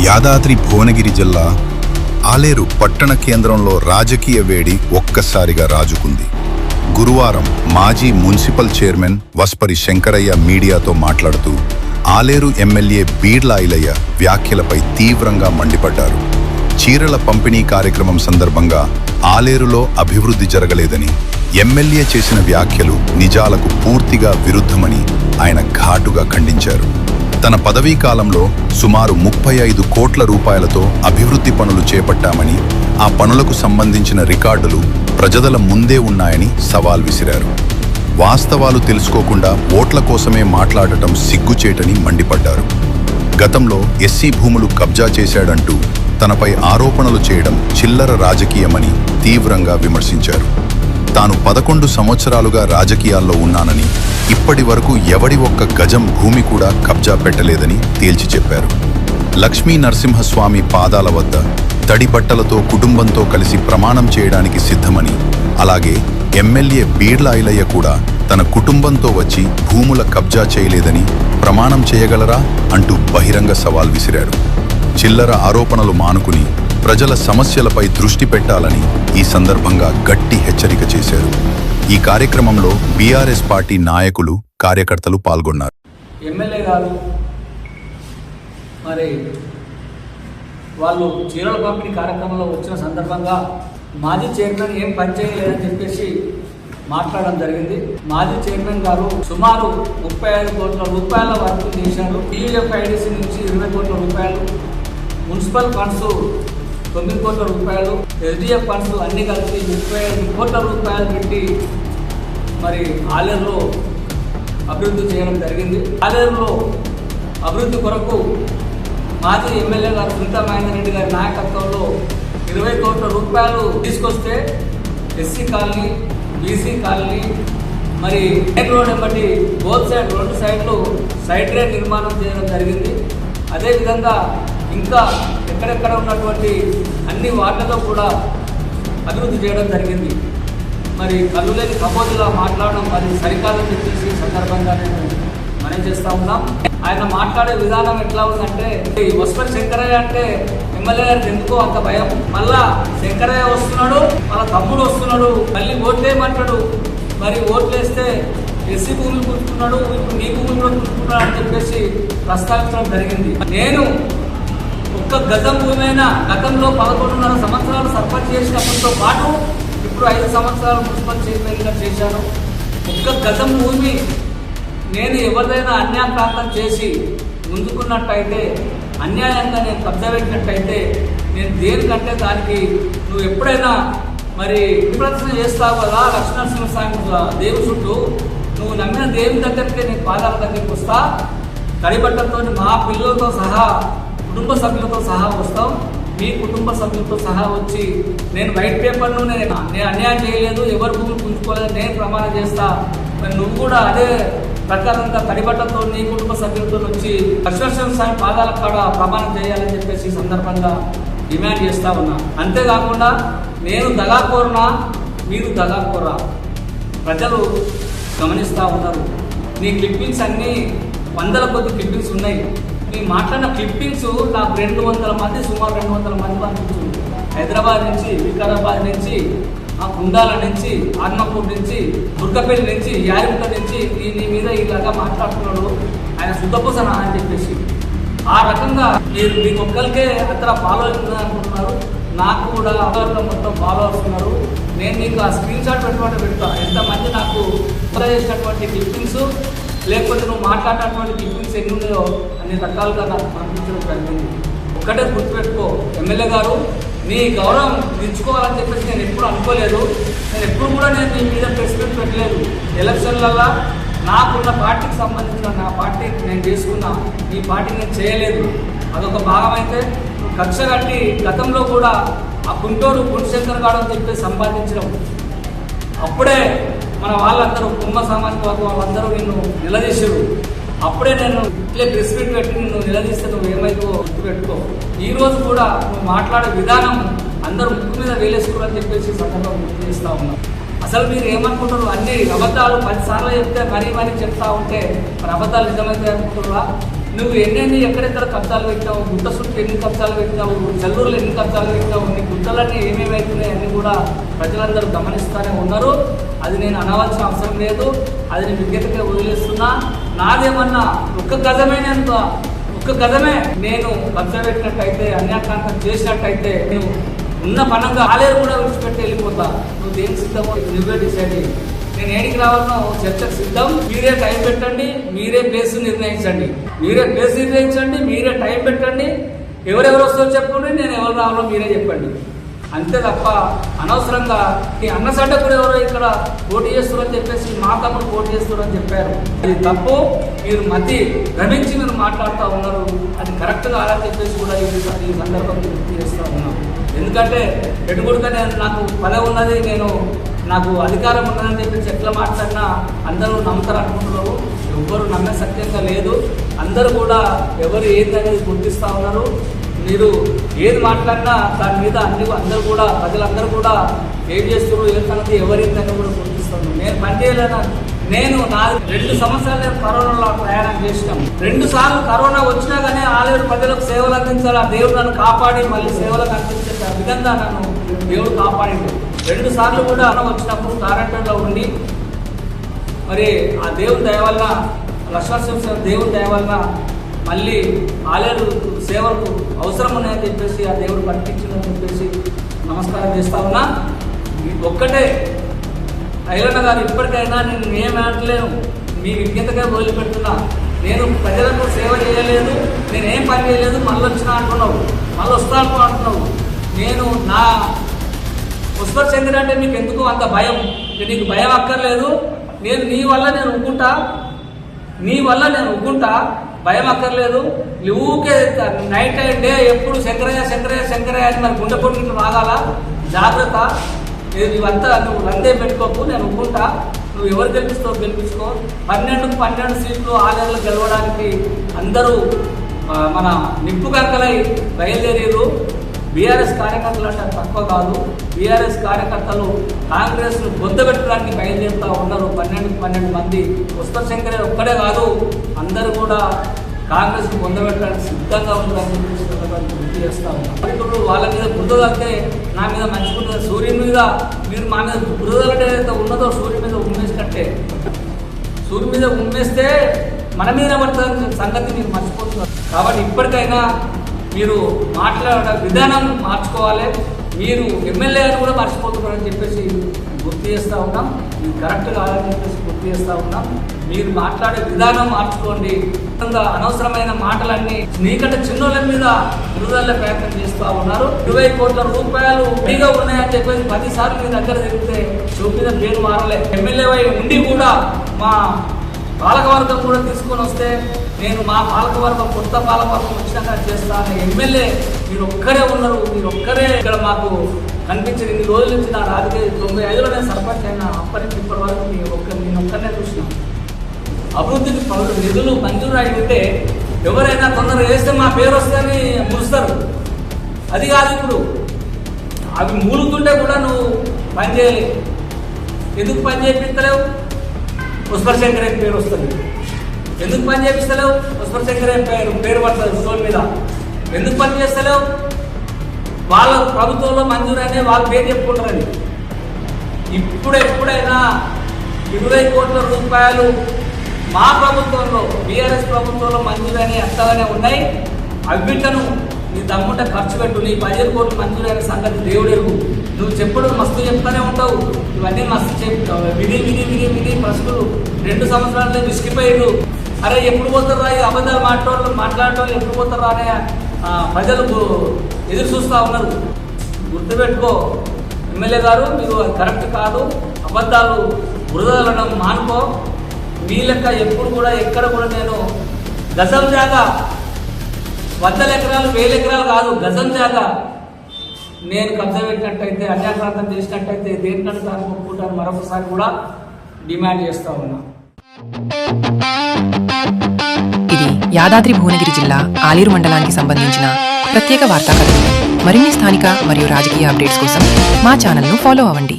యాదాద్రి భువనగిరి జిల్లా ఆలేరు పట్టణ కేంద్రంలో రాజకీయ వేడి ఒక్కసారిగా రాజుకుంది. గురువారం మాజీ మున్సిపల్ చైర్మన్ వస్పరి శంకరయ్య మీడియాతో మాట్లాడుతూ ఆలేరు ఎమ్మెల్యే బీడ్ల ఐలయ్య వ్యాఖ్యలపై తీవ్రంగా మండిపడ్డారు. చీరల పంపిణీ కార్యక్రమం సందర్భంగా ఆలేరులో అభివృద్ధి జరగలేదని, ఎమ్మెల్యే చేసిన వ్యాఖ్యలు నిజాలకు పూర్తిగా విరుద్ధమని ఆయన ఘాటుగా ఖండించారు. తన పదవీ కాలంలో సుమారు 35 కోట్ల రూపాయలతో అభివృద్ధి పనులు చేపట్టామని, ఆ పనులకు సంబంధించిన రికార్డులు ప్రజల ముందే ఉన్నాయని సవాల్ విసిరారు. వాస్తవాలు తెలుసుకోకుండా ఓట్ల కోసమే మాట్లాడటం సిగ్గుచేటని మండిపడ్డారు. గతంలో ఎస్సీ భూములు కబ్జా చేశాడంటూ తనపై ఆరోపణలు చేయడం చిల్లర రాజకీయమని తీవ్రంగా విమర్శించారు. తాను 11 సంవత్సరాలుగా రాజకీయాల్లో ఉన్నానని, ఇప్పటి వరకు ఎవడి ఒక్క గజం భూమి కూడా కబ్జా పెట్టలేదని తేల్చి చెప్పారు. లక్ష్మీ నరసింహస్వామి పాదాల వద్ద తడి బట్టలతో కుటుంబంతో కలిసి ప్రమాణం చేయడానికి సిద్ధమని, అలాగే ఎమ్మెల్యే బీడ్ల ఐలయ్య కూడా తన కుటుంబంతో వచ్చి భూముల కబ్జా చేయలేదని ప్రమాణం చేయగలరా అంటూ బహిరంగ సవాల్ విసిరాడు. చిల్లర ఆరోపణలు మానుకుని ప్రజల సమస్యలపై దృష్టి పెట్టాలని ఈ సందర్భంగా గట్టి హెచ్చరిక చేశారు. ఈ కార్యక్రమంలో బీఆర్ఎస్ పార్టీ నాయకులు, కార్యకర్తలు పాల్గొన్నారు. ఎమ్మెల్యే గారు మరి వాళ్ళు చీరల పంపిణీ కార్యక్రమంలో వచ్చిన సందర్భంగా మాజీ చైర్మన్ ఏం పనిచేయలేదని చెప్పేసి మాట్లాడడం జరిగింది. మాజీ చైర్మన్ గారు సుమారు 35 కోట్ల రూపాయల వర్క్ చేశారు. టీయూఎఫ్ఐడిసి నుంచి 20 కోట్ల రూపాయలు, మున్సిపల్ ఫండ్స్ 9 కోట్ల రూపాయలు, ఎస్డిఎఫ్ ఫండ్స్ అన్ని కలిసి 35 కోట్ల రూపాయలు పెట్టి మరి ఆలేరులో అభివృద్ధి చేయడం జరిగింది. ఆలేరులో అభివృద్ధి కొరకు మాజీ ఎమ్మెల్యే గారు సునీతా మహేందర్ రెడ్డి గారి నాయకత్వంలో 20 కోట్ల రూపాయలు తీసుకొస్తే ఎస్సీ కాలనీ, బీసీ కాలనీ, మరి మెయిన్ రోడ్ బట్టి బోత్ సైడ్ 2 సైడ్లు సైడ్ డ్రైన్ నిర్మాణం చేయడం జరిగింది. అదేవిధంగా ఇంకా ఎక్కడెక్కడ ఉన్నటువంటి అన్ని వార్డులలో కూడా అభివృద్ధి చేయడం జరిగింది. మరి కళ్ళు లేని కబోదిలా మాట్లాడడం మరి సరికాదని చెప్పేసి సందర్భంగా నేను మనం చేస్తూ ఉన్నాం. ఆయన మాట్లాడే విధానం ఎట్లా ఉందంటే, వస్పరి శంకరయ్య అంటే ఎమ్మెల్యే గారికి ఎందుకో అంత భయం. మళ్ళా శంకరయ్య వస్తున్నాడు, వాళ్ళ తమ్ముడు వస్తున్నాడు, మళ్ళీ ఓట్లేయమంటాడు. మరి ఓట్లేస్తే ఎస్సీ భూములు పుచ్చుకున్నాడు, ఇప్పుడు నీ భూములు కూడా పుచ్చుకున్నాడు అని చెప్పేసి ప్రస్తావించడం జరిగింది. నేను ఒక్క గజం భూమైనా గతంలో 11.5 సంవత్సరాలు సర్పంచ్ చేసినప్పటితో పాటు ఇప్పుడు 5 సంవత్సరాలు మున్సిపల్ చైర్మన్గా చేశాను. ఒక్క గజం భూమి నేను ఎవరిదైనా అన్యాక్రాంతం చేసి ముందుకున్నట్టయితే, అన్యాయంగా నేను కబ్జా పెట్టినట్టయితే, నేను దేనికంటే దానికి నువ్వు ఎప్పుడైనా మరి విమర్శన చేస్తావు కదా, లక్ష్మీనరసింహస్వామి దేవుని చుట్టూ నువ్వు నమ్మిన దేవుని దగ్గరికి నేను పాదాల దగ్గరికి వస్తా, తడిబట్టలతో మా పిల్లలతో సహా కుటుంబ సభ్యులతో సహా వస్తాం. మీ కుటుంబ సభ్యులతో సహా వచ్చి నేను వైట్ పేపర్ను నేను అన్యాయం చేయలేదు, ఎవరు భూములు పుంజుకోలేదు, నేను ప్రమాణం చేస్తా. మరి నువ్వు కూడా అదే ప్రకారంగా తడిబట్టలతో నీ కుటుంబ సభ్యులతో వచ్చి లక్ష్మీనరసింహస్వామి పాదాల కాడ ప్రమాణం చేయాలని చెప్పేసి సందర్భంగా డిమాండ్ చేస్తా ఉన్నా. అంతేకాకుండా నేను దగాకోరునా, మీరు దగాకోరా, ప్రజలు గమనిస్తూ ఉన్నారు. నీ క్లిప్పింగ్స్ అన్నీ 100 కొద్ది క్లిప్పింగ్స్ ఉన్నాయి. నీ మాట్లాడిన క్లిప్పింగ్స్ నాకు 200 మంది, సుమారు 200 మంది పంపించారు. హైదరాబాద్ నుంచి, వికారాబాద్ నుంచి, కుండాల నుంచి, ఆర్నపూర్ నుంచి, దుర్గపల్లి నుంచి, యారిగుంట నుంచి నీ మీద ఇలాగా మాట్లాడుతున్నాడు ఆయన శుద్ధపోసన అని చెప్పేసి. ఆ రకంగా మీకు ఒక్కరికే అక్కడ ఫాలో అనుకుంటున్నారు, నాకు కూడా మొత్తం ఫాలో అవుతున్నారు. నేను నీకు ఆ స్క్రీన్ షాట్ పెడతా, ఎంతమంది నాకు చేసినటువంటి క్లిప్పింగ్స్, లేకపోతే నువ్వు మాట్లాడినటువంటి క్లిప్పింగ్స్ ఎన్ని ఉన్నాయో అన్ని రకాలుగా నాకు పంపించడం జరిగింది. ఒక్కటే గుర్తుపెట్టుకో ఎమ్మెల్యే గారు, నీ గౌరవం దించుకోవాలని చెప్పేసి నేను ఎప్పుడు అనుకోలేదు. నేను ఎప్పుడు కూడా నేను మీ మీద ప్రెస్ మీట్ పెట్టలేదు. ఎలక్షన్లలో నాకున్న పార్టీకి సంబంధించిన నా పార్టీ నేను చేసుకున్నా, ఈ పార్టీ నేను చేయలేదు. అదొక భాగం అయితే కక్ష కట్టి గతంలో కూడా ఆ గుంటూరు గుణశంకర్ గాడు అని చెప్పి సంపాదించడం, అప్పుడే మన వాళ్ళందరూ కుమ్మ సామాజిక వర్గం వాళ్ళందరూ నిన్ను నిలదీశారు. అప్పుడే నేను ఇట్లే ప్రెస్ మీట్ పెట్టి నిన్ను నిలదీస్తే నువ్వు ఏమైతే గుర్తుపెట్టుకో. ఈ రోజు కూడా నువ్వు మాట్లాడే విధానం అందరూ ముక్కు మీద వేలేసుకోవాలని చెప్పేసి సందర్భంగా గుర్తు చేస్తూ ఉన్నాం. అసలు మీరు ఏమనుకుంటారు? అన్ని అబద్ధాలు 10 సార్లు చెప్తే మరీ చెప్తా ఉంటే మరి అబద్ధాలు నిజమైతే అనుకుంటున్నారా? నువ్వు ఎన్నెన్ని ఎక్కడెక్కడ కబ్జాలు పెట్టావు, గుట్ట చుట్టూ ఎన్ని కబ్జాలు పెట్టావు, చెల్లూరులో ఎన్ని కబ్జాలు పెట్టావు, నీ గుట్టలన్నీ ఏమేమవుతున్నాయి అన్నీ కూడా ప్రజలందరూ గమనిస్తూనే ఉన్నారు. అది నేను అనవలసిన అవసరం లేదు, అది నేను విజ్ఞతగా వదిలేస్తున్నా. నాదేమన్నా ఒక్క గజమే నేను కబ్జా పెట్టినట్టయితే, అన్యాక్రాంతం చేసినట్టయితే నేను ఉన్న పనంగా ఆలేరు కూడా విడిచిపెట్టి వెళ్ళిపోతా. నువ్వు దేనికి సిద్ధమో నువ్వే డిసైడ్ అయ్యి. నేను ఏడికి రావాలనో చర్చకు సిద్ధం. మీరే టైం పెట్టండి, మీరే ప్లేస్ నిర్ణయించండి, మీరే టైం పెట్టండి. ఎవరెవరు వస్తారో చెప్పండి, నేను ఎవరు రావాలో మీరే చెప్పండి. అంతే తప్ప అనవసరంగా ఈ అన్నసడ్డ కూడా ఎవరో ఇక్కడ పోటీ చేస్తారని చెప్పేసి మా తమ్ముడు పోటీ చేస్తారని చెప్పారు. అది తప్పు. మీరు మతి భ్రమించి మీరు మాట్లాడుతూ ఉన్నారు. అది కరెక్ట్ కాదని చెప్పేసి కూడా ఈ సందర్భంగా గుర్తు చేస్తూ ఉన్నాం. ఎందుకంటే పెట్టుబడిగా నాకు పదవి ఉన్నది, నాకు అధికారం ఉన్నదని చెప్పేసి ఎట్లా మాట్లాడినా అందరూ నమ్ముతారు అనుకుంటున్నారు. ఎవ్వరు నమ్మే సత్యంగా లేదు. అందరూ కూడా ఎవరు ఏందనేది గుర్తిస్తూ ఉన్నారు. మీరు ఏది మాట్లాడినా దాని మీద అందరూ కూడా ప్రజలందరూ కూడా ఏం చేస్తున్నారు, ఏ సంగతి ఎవరిందని కూడా గుర్తిస్తున్నారు. నేను పనిచేయలేను. నా 2 సంవత్సరాలు నేను కరోనాలో ప్రయాణం చేసినాం. 2 సార్లు కరోనా వచ్చినా కానీ ఆలేరు ప్రజలకు సేవలు అందించాలి. ఆ దేవుడు నన్ను కాపాడి మళ్ళీ సేవలకు అందించే విధంగా నన్ను దేవుడు కాపాడిండు. 2 సార్లు కూడా వచ్చినప్పుడు క్వారంటైన్లో ఉండి మరి ఆ దేవుని దయ వల్ల, లక్ష్మణ దేవుని దయ వల్ల మళ్ళీ ఆలేరు సేవలకు అవసరం ఉన్నాయని చెప్పేసి ఆ దేవుడు కనిపించిందని చెప్పేసి నమస్కారం చేస్తా ఉన్నా. ఒక్కటే ఐలన్న గారు, ఇప్పటికైనా నేను ఏం అనట్లేను, మీ విజ్ఞతగా వదిలిపెడుతున్నా. నేను ప్రజలకు సేవ చేయలేదు, నేనేం పని చేయలేదు, మళ్ళీ వచ్చినా అంటున్నావు, మళ్ళీ వస్తాను అంటున్నావు. నేను నా పుష్పర్ చంద్ర అంటే మీకు ఎందుకు అంత భయం? నీకు భయం అక్కర్లేదు. నేను నీ వల్ల నేను ఉగ్గుంటా, భయం అక్కర్లేదు. ఊకే నైట్ అండ్ డే ఎప్పుడు శంకరయ్య అని మరి గుండె పొట్టు రాగాల. జాగ్రత్త, ఇవంతా నువ్వు రందే పెట్టుకోకు, నేను ఉగ్గుంటా. నువ్వు ఎవరు గెలిపించుకో. 12 సీట్లు ఆలేరులో గెలవడానికి అందరూ మన నిప్పు కంకలై బయలుదేరారు. బీఆర్ఎస్ కార్యకర్తలు అంటే తక్కువ కాదు. బీఆర్ఎస్ కార్యకర్తలు కాంగ్రెస్ను బొందబెట్టడానికి బయలుదేరుతూ ఉన్నారు. 12 మంది. పుష్పర్ శంకరే ఒక్కడే కాదు, అందరూ కూడా కాంగ్రెస్ను బొందబెట్టడానికి సిద్ధంగా ఉన్నారని గుర్తు చేస్తా ఉన్నారు. వాళ్ళ మీద బురద అంటే నా మీద మంచుకుంటుంది. సూర్యుని మీద మీరు మా మీద బురద ఏదైతే ఉన్నదో సూర్యుని మీద ఉమ్మేసినట్టే. సూర్యుని మీద ఉమ్మేస్తే మన మీద పడుతుంది సంగతి మీరు మర్చిపోతున్నారు. కాబట్టి ఇప్పటికైనా మీరు మాట్లాడే విధానం మార్చుకోవాలి. మీరు ఎమ్మెల్యే అని కూడా మర్చిపోతున్నారని చెప్పేసి గుర్తు చేస్తూ ఉన్నాం. ఇది కరెక్ట్ కాదని చెప్పేసి గుర్తు చేస్తూ ఉన్నాం. మీరు మాట్లాడే విధానం మార్చుకోండి. అనవసరమైన మాటలన్నీ నీకంటే చిన్నోళ్ళ మీద విడుదల ప్రయత్నం చేస్తూ ఉన్నారు. 20 కోట్ల రూపాయలు ఫ్రీగా ఉన్నాయని చెప్పేసి 10 సార్లు మీ దగ్గర తిరిగితే షో మీద పేరు మారలే. ఎమ్మెల్యే ఉండి కూడా మా పాలకవర్గం కూడా తీసుకొని వస్తే నేను మా పాలకవర్గం కొత్త పాలకవర్గం వచ్చినాక చేస్తాను. ఎమ్మెల్యే మీరు ఒక్కరే ఉన్నారు, మీరు ఒక్కరే ఇక్కడ మాకు కనిపించింది. ఇన్ని రోజుల నుంచి నా రాజకీయ 95లో నేను సర్పంచ్ అయినా. అప్పటి నుంచి ఇప్పటి వరకు నేను ఒక్కనే చూసినాను. అభివృద్ధికి నిధులు మంజూరు అయితే ఎవరైనా తొందరగా వేస్తే మా పేరు వస్తేనే మురుస్తారు. అది కాదు. ఇప్పుడు అవి మూలుతుంటే కూడా నువ్వు పని చేయాలి. ఎందుకు పని చేయించలేవు? పుష్పర్ శంకరే పేరు వస్తుంది. ఎందుకు పని చేపిస్తలేవు? పుష్పర్ శంకరే పేరు పడుతుంది స్టోన్ మీద. ఎందుకు పని చేస్తలేవు? వాళ్ళ ప్రభుత్వంలో మంజూరైన వాళ్ళ పేరు చెప్పుకుంటారని. ఎప్పుడైనా 20 కోట్ల రూపాయలు మా ప్రభుత్వంలో, బీఆర్ఎస్ ప్రభుత్వంలో మంజూరైన ఎంతగానే ఉన్నాయి. అవిటను నీ దమ్ముంటే ఖర్చు పెట్టు. నీ 15 కోట్లు మంజూరైన సంగతి దేవుడెరుగు. నువ్వు చెప్పడం మస్తు చెప్తానే ఉంటావు. ఇవన్నీ మస్తు చెప్తావు. విని ప్రశ్నలు 2 సంవత్సరాలే విసిగిపోయారు. అరే ఎప్పుడు పోతారా ఈ అబద్ధాలు మాట్లాడటం ఎప్పుడు పోతారా అనే ప్రజలు ఎదురు చూస్తూ ఉన్నారు. గుర్తుపెట్టుకో ఎమ్మెల్యే గారు, మీరు కరెక్ట్ కాదు. అబద్ధాలు బురదలడం మానుకో. మీ లెక్క ఎప్పుడు కూడా ఎక్కడ కూడా నేను గజం జాగా 100 ఎకరాలు 1000 ఎకరాలు కాదు, గజం జాగా నేను కబ్జా పెట్టినట్టయితే, అన్యాక్రాంతం చేసినట్టయితే దేనికంటే దాన్ని ఒప్పుకుంటాను మరొకసారి కూడా డిమాండ్ చేస్తా ఉన్నా. ఇది యాదాద్రి భువనగిరి జిల్లా ఆలేరు మండలానికి సంబంధించిన ప్రత్యేక వార్తా కథనం. మరిన్ని స్థానిక మరియు రాజకీయ అప్డేట్స్ కోసం మా ఛానల్ను ఫాలో అవ్వండి.